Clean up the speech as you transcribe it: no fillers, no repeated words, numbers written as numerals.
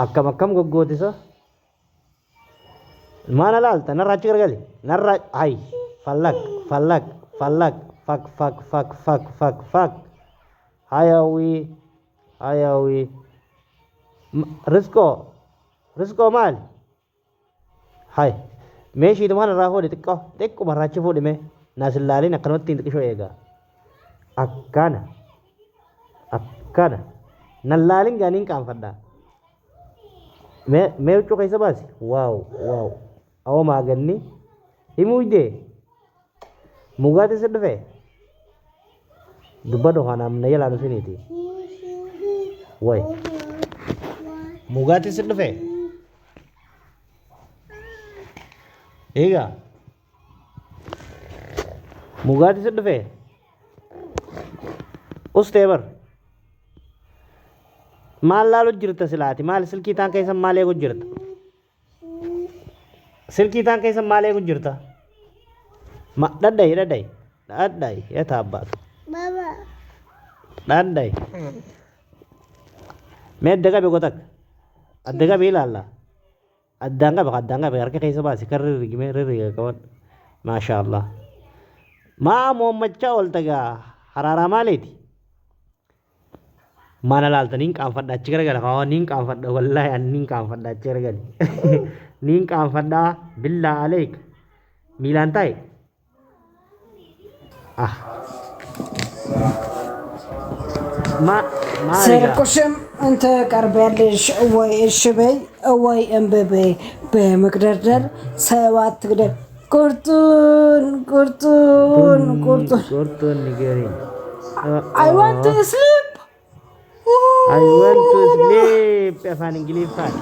akkam goggootisa maana laalta narraa achi gargali narraa hay fallak fak hayawi risko maal hay meeshii tumaan irraa fuudhe xiqqoo marraachi fuudhe mee naasillaalin akkanumatti hin xiqqishoo eegaa akkana nan laalin gaaniin qaanfadhaa mee huccuu keessa baasi waaw awoo maaganni himuu idee mugaati si dhufe dubba dofaanaam na yalaanu siniiti way mugaati si dhufe eegaa mugaati si dhufe usteebar maal laalu jirta silaati maal silkii taan keessa maal eegu jirta silkii taan keessa maal eegu jirta dhadhay yata abbaatu dhadhay mee adda qabe gotak adda qabe ilaalla addaan qabe harka keessa baasi kan rirrige qaban maasha Allah maa moommachaa ooltagaa haraaraa maaliiti mana laalta niin qaanfadha achi garagala kaawwa niin qaanfadha wallaahi an niin qaanfadha achi garagali niin qaanfadha billaa aleek miilaan taa'e سيركشم أنت قربالش أوي الشبي أوي أمبي بمقدر سوات تقدر كرتون نيجيري I want to sleep أفان إنجليزي فات